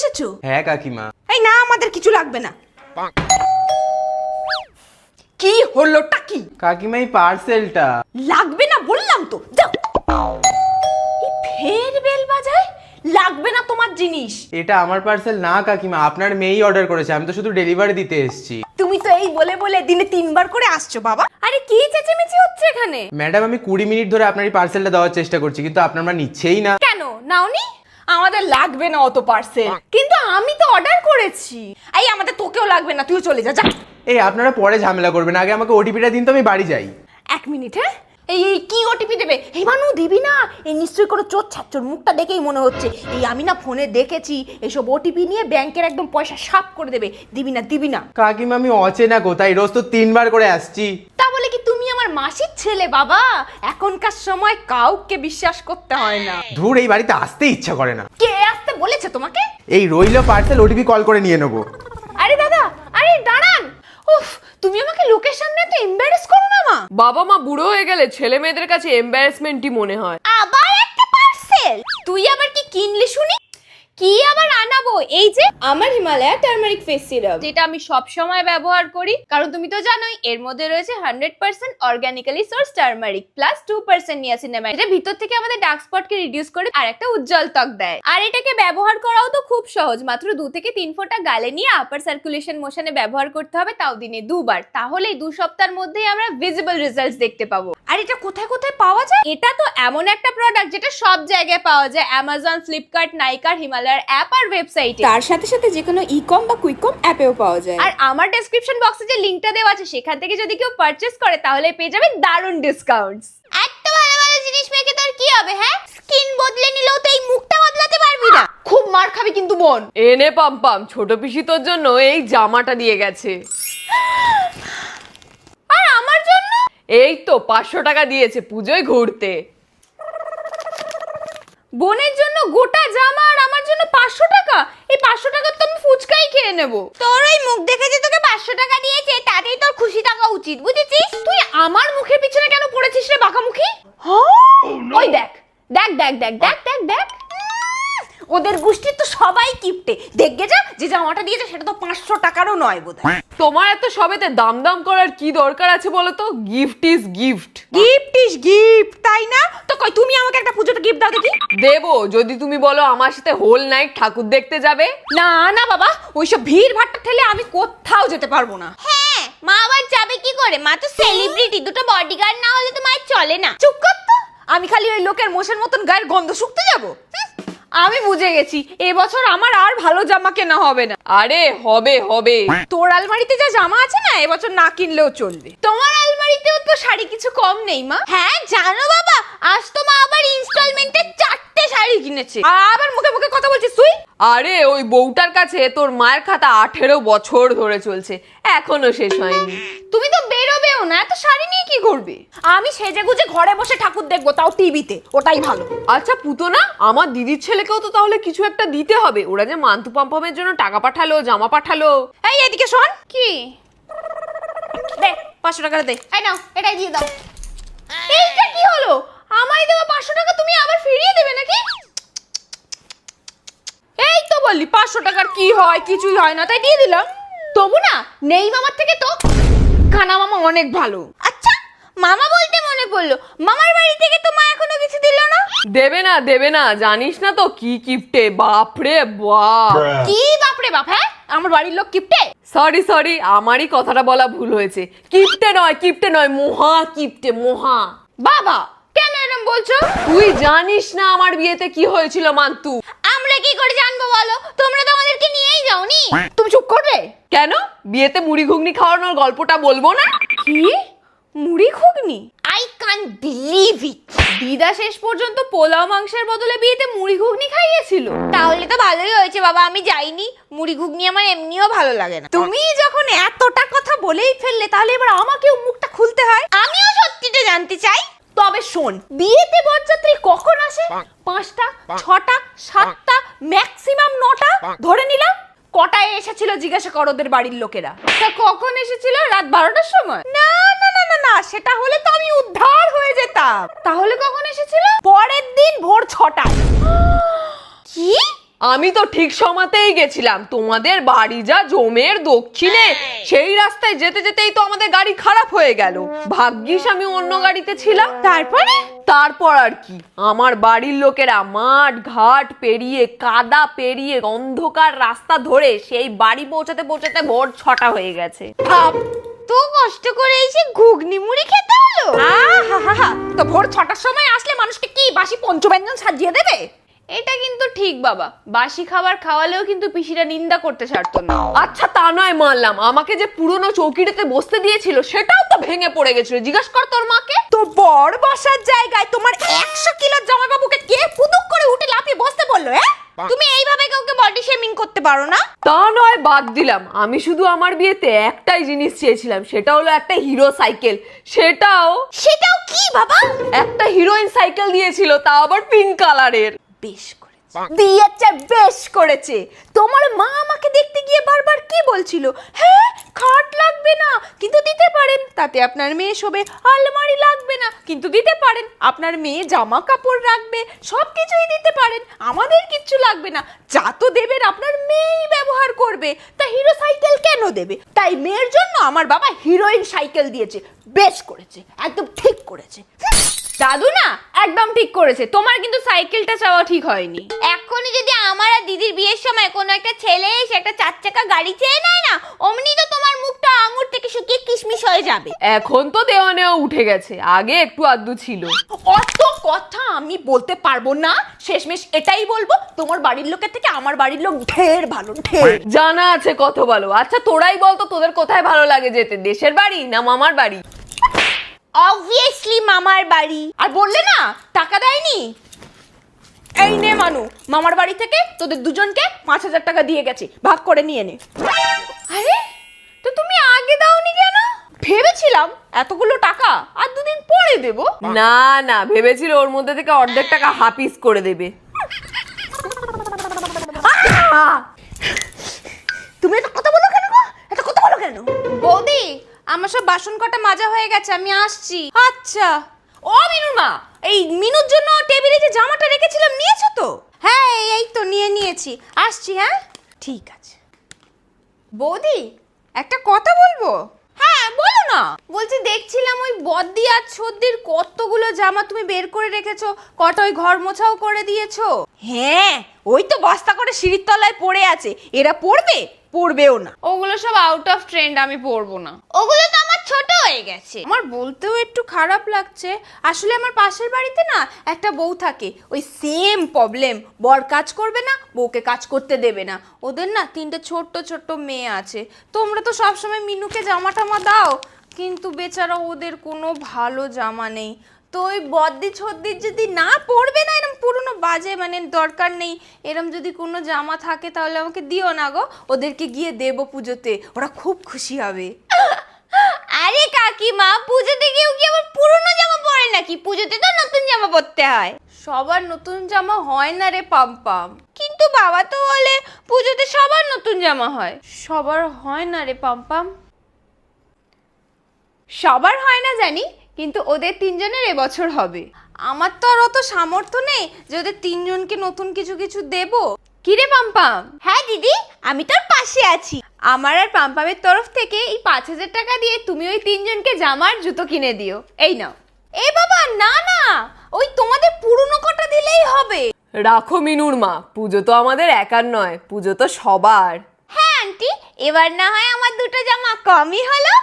এসেছো? হ্যাঁ কাকিমা। এই না, আমাদের কিছু লাগবে না। কি হলোটা কি? কাকিমা এই পার্সেলটা লাগবে না বললাম তো, যাও। এই ফের বেল বাজায়, লাগবে না তোমার জিনিস। এটা আমার পার্সেল না কাকিমা, আপনার মেয়েই অর্ডার করেছে, আমি তো শুধু ডেলিভারি দিতে এসেছি। তুমি তো এই বলে বলে দিনে 3 বার করে আসছো বাবা। আরে কি চেঁচামেচি হচ্ছে এখানে? ম্যাডাম আমি 20 মিনিট ধরে আপনার এই পার্সেলটা দেওয়ার চেষ্টা করছি, কিন্তু আপনার মা নিচ্ছেই না। কেন নাওনি? আমাদের লাগবে না অত পার্সেল, কিন্তু আমি তো অর্ডার করেছি। এই আমাদের তোকেও লাগবে না, তুই চলে যা। যা। এই আপনারা পরে ঝামেলা করবেন, আগে আমাকে ওটিপিটা দিন তো আমি বাড়ি যাই। 1 মিনিট। হ্যাঁ, এই কি ওটিপি দেবে? এই মানু দিবি না, এই নিশ্চয়ই কোনো চোর ছাচ্চর, মুখটা দেখেই মনে হচ্ছে। এই আমি না ফোনে দেখেছি, এইসব ওটিপি নিয়ে ব্যাংকের একদম পয়সা সাফ করে দেবে। দিবি না, দিবি না। কাকিমা আমি অচেনা কোথায়, রোজ তো 3 বার করে আসছি। তা বলে কি তুমি আমার মাসির ছেলে বাবা? এখনকার সময় কাউকে বিশ্বাস করতে হয় না। ধুর, এই বাড়িতে আসতে ইচ্ছা করে না। কে আসতে বলেছে তোমাকে? এই রইলো পার্সেল, ওটিপি কল করে নিয়ে নেবো। আরে দাদা, আরে দাঁড়ান। উফ, তুমি আমাকে লোকের সামনে এত এমবারেস করো না মা। বাবা মা বুড়ো হয়ে গেলে ছেলে মেয়েদের কাছে এম্বারাসমেন্টই মনে হয়। আবার একটা পার্সেল? তুই আবার কি কিনলি শুনি? কি আবার আনাবো? এই যে আমার হিমালয়া টার্মারিক ফেস সিরাম, যেটা আমি সব সময় ব্যবহার করি, কারণ তুমি তো জানোই এর মধ্যে রয়েছে 100% organically source turmeric plus 2% niacinamide, এটা ভিতর থেকে আমাদের ডার্ক স্পটকে রিডিউস করে আর একটা উজ্জ্বল ত্বক দেয়। আর এটাকে ব্যবহার করাও তো খুব সহজ, মাত্র 2 থেকে 3 ফোঁটা গালে নিয়ে আপার সার্কুলেশন মোশনে ব্যবহার করতে হবে, তাও দিনে 2 বার। তাহলেই 2 সপ্তাহের মধ্যেই আমরা ভিজিবল রেজাল্টস দেখতে পাবো। আর এটা কোথায় কোথায় পাওয়া যায়? এটা তো এমন একটা প্রোডাক্ট যেটা সব জায়গায় পাওয়া যায়, অ্যামাজন, ফ্লিপকার্ট, নাইকার, হিমালয়ার অ্যাপ আর ওয়েবসাইটে। তার সাথে সাথে যে কোনো ই-কম বা কুইকম অ্যাপেও পাওয়া যায়। আর আমার ডেসক্রিপশন বক্সে যে লিংকটা দেওয়া আছে, সেখান থেকে যদি কেউ পারচেজ করে তাহলে পেয়ে যাবে দারুণ ডিসকাউন্টস। এত ভালো ভালো জিনিস মেখে তোর কি হবে? হ্যাঁ, স্কিন বদলে নিলেও তো এই মুখটা বদলাতে পারবি না। খুব মার খাবি কিন্তু বোন। এনে পাম পাম, ছোট পিসি তোর জন্য এই জামাটা দিয়ে গেছে। আর আমার জন্য এই তো 500 টাকা দিয়েছে পুজোয় ঘুরতে। বোনের জন্য গোটা জামা আর আমার জন্য 500 টাকা? এই 500 টাকা তো আমি ফুচকাই খেয়ে নেব। তোর ওই মুখ দেখে যে তোকে 500 টাকা দিয়েছে তাতেই তোর খুশি থাকা উচিত, বুঝেছিস? তুই আমার মুখের পিছনে কেন পড়েছিস রে বাঁকামুখী? ওই দেখ দেখ দেখ দেখ দেখ দেখ দেখ, ওদের গোষ্ঠীর তো সবাই কিপটে। দেখবে যা, যে জামাটা দিয়েছে সেটা তো 500 টাকারও নয় বোধহয়। তোমার এত সবেতে দাম দাম করার কি দরকার আছে বলো তো? Gift is gift. Gift is gift, তাই না? তো কই তুমি আমাকে একটা পুজোতে গিফট দাও দেখি। দেবো যদি তুমি বলো আমার সাথে হোল নাইট ঠাকুর দেখতে যাবে। না না বাবা, ওইসব ভিড় ভাট্টা ঠেলে আমি কোথাও যেতে পারবো না। হ্যাঁ, মা আবার যাবে কি করে? মা তো সেলিব্রিটি, দুটো বডিগার্ড না হলে তো মায়ের চলে না। চুপ কর তো, আমি খালি ওই লোকের মোষের মতন গায়ের গন্ধ শুকতে যাবো? আমি বুঝে গেছি, এবছর আমার আর ভালো জামা কেনা হবে না। আরে হবে হবে। তোর আলমারিতে যা জামা আছে না, এবছর না কিনলেও চলবে। তোমার আলমারিতেও তো শাড়ি কিছু কম নেই মা। হ্যাঁ জানো বাবা, আজ তো মা আবার ইনস্টলমেন্টে 4টে শাড়ি কিনেছে। আবার মুখে মুখে কথা বলছিস তুই? আরে ওই বউটার কাছে তোর মায়ের খাতা 18 বছর ধরে চলছে, এখনো শেষ হয়নি। তুমি তো বেরোবেও না, এত শাড়ি নিয়ে কি করবে? আমি সেজে গুজে ঘরে বসে ঠাকুর দেখবো, তাও টিভিতে, ওটাই ভালো। আচ্ছা পুতনা, আমার দিদির ছেলেকেও তো তাহলে কিছু একটা দিতে হবে। ওরা যে মান্তু পাম্পামের জন্য টাকা পাঠালো, জামা পাঠালো। এই এদিকে শোন। কি দে, 500 টাকা দে। এই নাও, এটাই দিয়ে দাও। এইটা কি হলো? আমায় দেওয়া 500 টাকা তুমি আবার ফিরিয়ে দেবে নাকি? এই তো বললি 500 টাকার কি হয়? কিছুই হয় না, তাই দিয়ে দিলাম। তবু না, নেই মামার থেকে তো কানা মামা অনেক ভালো। আচ্ছা, মামা বলতে মনে পড়লো, মামার বাড়ি থেকে তো মা এখনো কিছু দিল না। দেবে না, জানিস না তো কি কিপটে, বাপরে বাপ। কি বাপরে বাপ? হ্যাঁ, আমার বাড়ির লোক কিপটে? সরি আমারই কথাটা বলা ভুল হয়েছে। কিপটে নয় মহা কিপটে, মহা। বাবা কেন এরকম বলছো? তুই জানিস না আমার বিয়েতে কি হয়েছিল মান্তু? আমরা কি করে জানবো বলো? তোমরা তো আমাদেরকে নিয়েই যাওনি। তুমি চুপ করবে? কেন বিয়েতে মুড়ি ঘুগনি খাওয়ানোর গল্পটা বলবো না? কি মুড়ি ঘুগনি? I can't believe it. দিদা শেষ পর্যন্ত পোলাও মাংসের বদলে বিয়েতে মুড়ি ঘুগনি খাইয়েছিল। তাহলে তো ভালোই হয়েছে বাবা, আমি যাইনি। মুড়ি ঘুগনি আমার এমনিও ভালো লাগে না। তুমি যখন এতটা কথা বলেই ফেললে, তাহলে এবার আমাকেও মুখটা খুলতে হয়। আমিও সত্যিটা জানতে চাই। তবে শোন, বিয়েতে বরযাত্রী কখন আসে? 5টা, 6টা, 7টা, ম্যাক্সিমাম 9টা ধরে নিলাম। কটায় এসেছিল জিজ্ঞাসা কর ওদের বাড়ির লোকেরা। তা কখন এসেছিল? রাত 12টার সময়? না না না না না, সেটা হলে তো আমি উদ্ধার হয়ে যেতাম। তাহলে কখন এসেছিল? পরের দিন ভোর 6টায়। কি আমি তো ঠিক সময়তেই গেছিলাম, তোমাদের বাড়ি যা জমের দক্ষিণে, সেই রাস্তায় যেতে যেতেই তো আমাদের গাড়ি খারাপ হয়ে গেল। ভাগ্যিস আমি অন্য গাড়িতে ছিলাম। তারপর আর কি, আমার বাড়ির লোকেরা মাঠ ঘাট পেরিয়ে, কাদা পেরিয়ে, অন্ধকার রাস্তা ধরে সেই বাড়ি পৌঁছাতে পৌঁছাতে ভোর 6টা হয়ে গেছে। তো কষ্ট করে এসে ঘুগনি মুড়ি খেতে হলো। তো ভোর 6টার সময় আসলে মানুষকে কি বাসি পঞ্চব্যঞ্জন সাজিয়ে দেবে? এটা কিন্তু ঠিক বাবা, বাসি খাবার খাওয়ালেও কিন্তু পিসিরা নিন্দা করতে ছাড়তো না। আচ্ছা তা নয় মানলাম, আমাকে যে পুরনো চৌকিটাতে বসতে দিয়েছিল সেটাও তো ভেঙে পড়ে গেছিল। জিজ্ঞাস কর তোর মাকে। তো বর বসার জায়গায় তোমার 100 কিলোর জামাইবাবুকে কে পুদুক করে উঠে লাফিয়ে বসতে বললো? তুমি এইভাবে কাউকে বডি শেমিং করতে পারো না। তা নয় বাদ দিলাম, আমি শুধু আমার বিয়েতে একটাই জিনিস চেয়েছিলাম, সেটা হলো একটা হিরো সাইকেল। সেটাও কি বাবা? একটা হিরোইন সাইকেল দিয়েছিল, তা আবার পিঙ্ক কালারের। বেশ করেছে, দিয়েছে, বেশ করেছে। তোমার মা আমাকে দেখতে গিয়ে বারবার কি বলছিল? হ্যাঁ, খাট লাগবে না কিন্তু দিতে পারেন, তাতে আপনার মেয়ে শোবে। আলমারি লাগবে না কিন্তু দিতে পারেন, আপনার মেয়ে জামা কাপড় রাখবে। সবকিছুই দিতে পারেন, আমাদের কিচ্ছু লাগবে না। যা তো দেবেন আপনার মেয়েই ব্যবহার করবে, তা হিরো সাইকেল কেন দেবে? তাই মেয়ের জন্য আমার বাবা হিরোইন সাইকেল দিয়েছে। বেশ করেছে, একদম ঠিক করেছে। দাদু না একদম ঠিক করেছে, তোমার কিন্তু সাইকেলটা চাওয়া ঠিক হয়নি। এখনই যদি আমার আর দিদির বিয়ের সময় কোনো একটা ছেলে এসে একটা 4 চাকা গাড়ি চেয়ে নেয় না, অমনি তো তোমার মুখটা আঙুর থেকে শুকিয়ে কিশমিশ হয়ে যাবে। এখন তো দেওয়া নেওয়া উঠে গেছে, আগে একটু আধটু ছিল। অত কথা আমি বলতে পারবো না, শেষমেশ এটাই বলবো, তোমার বাড়ির লোকের থেকে আমার বাড়ির লোক ঢের ভালো, ঢের। জানা আছে কত ভালো। আচ্ছা তোরাই বলতো, তোদের কোথায় ভালো লাগে যেতে, দেশের বাড়ি না মামার বাড়ি? অবভিয়াসলি মামার বাড়ি। আর বললে না টাকা দেয়নি, এই নে মানু, মামার বাড়ি থেকে তোদের দুজনকে 5,000 টাকা দিয়ে গেছে, ভাগ করে নিয়ে নে। আরে তো তুমি আগে দাওনি কেন? ভেবেছিলাম এতগুলো টাকা আর 2 দিন পরে দেবো। না না, ভেবেছিল ওর মধ্যে থেকে অর্ধেক টাকা হাফিস করে দেবে। তুমি এত কথা বলো কেন গো? এত কথা বলো কেন? বৌদি, আমার সব বাসন কটা মাজা হয়ে গেছে, আমি আসছি। আচ্ছা, ও মিনুর মা, এই মিনুর জন্য টেবিলে যে জামাটা রেখেছিলাম নিয়েছো তো? হ্যাঁ এই তো নিয়ে নিয়েছি, আসছি। হ্যাঁ ঠিক আছে। বৌদি, একটা কথা বলবো? হ্যাঁ বলো না। বলছি দেখছিলাম ওই বদ্দি আর ছদ্দির কতগুলো জামা তুমি বের করে রেখেছো, কটা ওই ঘর মোছাও করে দিয়েছো। হ্যাঁ, ওই তো বস্তা করে সিঁড়ির তলায় পড়ে আছে, এরা পড়বে? পড়বেও না। ওগুলো সব আউট অফ ট্রেন্ড, আমি পরবো না। ওগুলো তো আমার ছোট হয়ে গেছে। আমার বলতেও একটু খারাপ লাগছে, আসলে আমার পাশের বাড়িতে না একটা বউ থাকে, ওই সেম প্রবলেম। বর কাজ করবে না, বউকে কাজ করতে দেবে না। ওদের না 3টে ছোট্ট ছোট্ট মেয়ে আছে। তোমরা তো সবসময় মিনুকে জামা টামা দাও, কিন্তু বেচারা ওদের কোনো ভালো জামা নেই। তো ওই বদ্দি ছদ্দির যদি না পড়বে না, এরম পুরনো বাজে, মানে দরকার নেই, এরম যদি কোনো জামা থাকে তাহলে আমাকে দিও না গো, ওদেরকে গিয়ে দেবো পুজোতে, ওরা খুব খুশি হবে। আরে কাকিমা, পুজোতে কেউ কি আবার পুরনো জামা পরে নাকি? পুজোতে তো নতুন জামা পরতে হয়। সবার নতুন জামা হয় না রে পাম্পাম। কিন্তু বাবা তো বলে পুজোতে সবার নতুন জামা হয়। সবার হয় না রে পাম্পাম। সবার হয় না জানি, কিন্তু ওদের 3 জনের এবছর হবে। আমার তো আর অত সামর্থ্য নেই যে ওদের 3 জনকে নতুন কিছু কিছু দেব। কি রে পাম্পাম? হ্যাঁ দিদি, আমি তোর পাশে আছি। আমার আর পাম্পামের তরফ থেকে এই 5,000 টাকা দিয়ে তুমি ওই 3 জনকে জামার জুতো কিনে দিও। এই নাও। এ বাবা না না, ওই তোমাদের পুরনো কটা দিলেই হবে। রাখো মিনুর মা, পুজো তো আমাদের একার নয়, পুজো তো সবার। হ্যাঁ আন্টি, এবার না হয় আমার 2টো জামা কমই হলো।